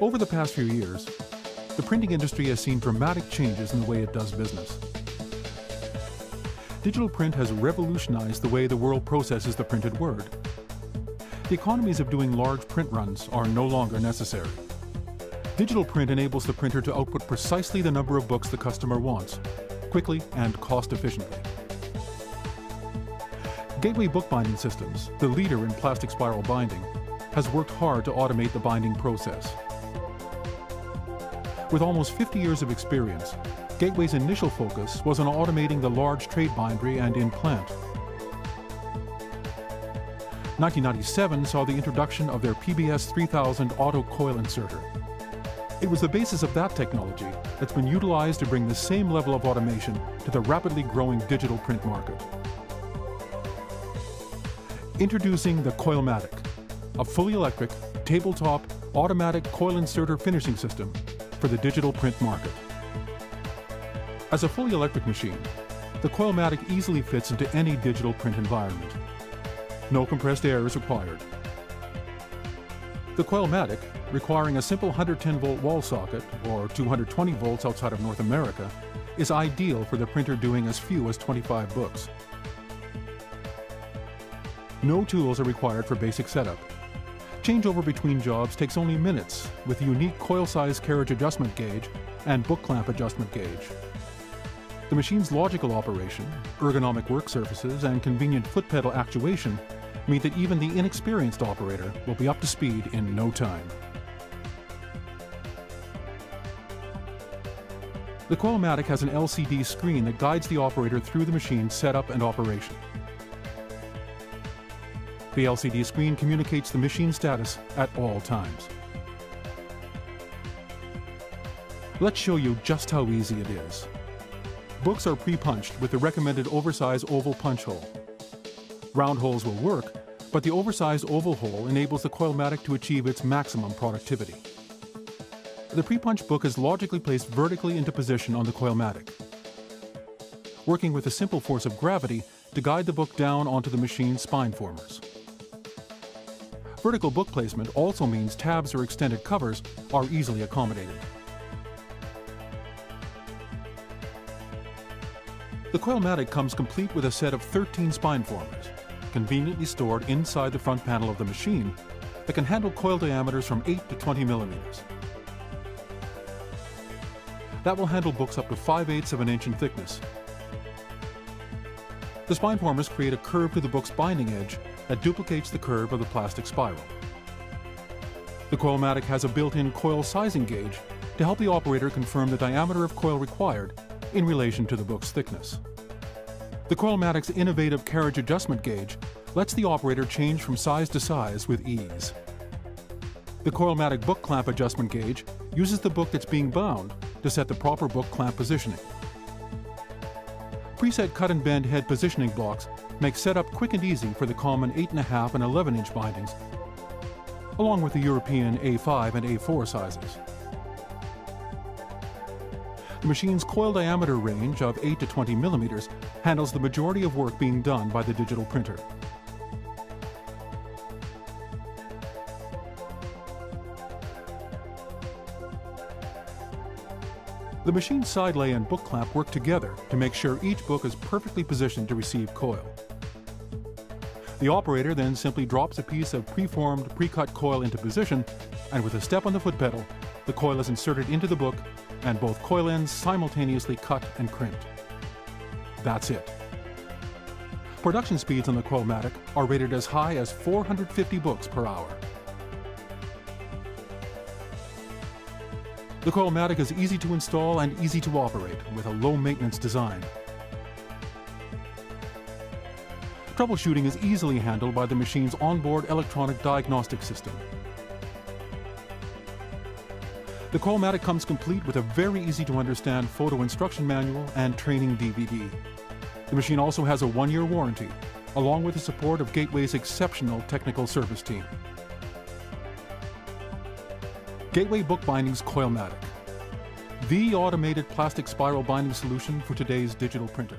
Over the past few years, the printing industry has seen dramatic changes in the way it does business. Digital print has revolutionized the way the world processes the printed word. The economies of doing large print runs are no longer necessary. Digital print enables the printer to output precisely the number of books the customer wants, quickly and cost-efficiently. Gateway Bookbinding Systems, the leader in plastic spiral binding, has worked hard to automate the binding process. With almost 50 years of experience, Gateway's initial focus was on automating the large trade bindery and in-plant. 1997 saw the introduction of their PBS 3000 auto coil inserter. It was the basis of that technology that's been utilized to bring the same level of automation to the rapidly growing digital print market. Introducing the Koilmatic, a fully electric, tabletop, automatic coil inserter finishing system for the digital print market. As a fully electric machine, the Koilmatic easily fits into any digital print environment. No compressed air is required. The Koilmatic, requiring a simple 110-volt wall socket or 220 volts outside of North America, is ideal for the printer doing as few as 25 books. No tools are required for basic setup. Changeover between jobs takes only minutes with a unique coil-size carriage adjustment gauge and book clamp adjustment gauge. The machine's logical operation, ergonomic work surfaces, and convenient foot pedal actuation mean that even the inexperienced operator will be up to speed in no time. The Koilmatic has an LCD screen that guides the operator through the machine's setup and operation. The LCD screen communicates the machine status at all times. Let's show you just how easy it is. Books are pre-punched with the recommended oversized oval punch hole. Round holes will work, but the oversized oval hole enables the Koilmatic to achieve its maximum productivity. The pre-punched book is logically placed vertically into position on the Koilmatic, working with a simple force of gravity to guide the book down onto the machine's spine formers. Vertical book placement also means tabs or extended covers are easily accommodated. The Koilmatic comes complete with a set of 13 spine formers, conveniently stored inside the front panel of the machine, that can handle coil diameters from 8 to 20 millimeters. That will handle books up to 5/8 of an inch in thickness. The spine formers create a curve to the book's binding edge that duplicates the curve of the plastic spiral. The Koilmatic has a built-in coil sizing gauge to help the operator confirm the diameter of coil required in relation to the book's thickness. The Koilmatic's innovative carriage adjustment gauge lets the operator change from size to size with ease. The Koilmatic book clamp adjustment gauge uses the book that's being bound to set the proper book clamp positioning. Preset cut and bend head positioning blocks make setup quick and easy for the common 8.5 and 11-inch bindings, along with the European A5 and A4 sizes. The machine's coil diameter range of 8 to 20 millimeters handles the majority of work being done by the digital printer. The machine's side lay and book clamp work together to make sure each book is perfectly positioned to receive coil. The operator then simply drops a piece of preformed, pre-cut coil into position, and with a step on the foot pedal, the coil is inserted into the book and both coil ends simultaneously cut and crimped. That's it. Production speeds on the Koilmatic are rated as high as 450 books per hour. The Koilmatic is easy to install and easy to operate with a low-maintenance design. Troubleshooting is easily handled by the machine's onboard electronic diagnostic system. The Koilmatic comes complete with a very easy-to-understand photo instruction manual and training DVD. The machine also has a 1-year warranty, along with the support of Gateway's exceptional technical service team. Gateway Bookbinding's Koilmatic, the automated plastic spiral binding solution for today's digital printer.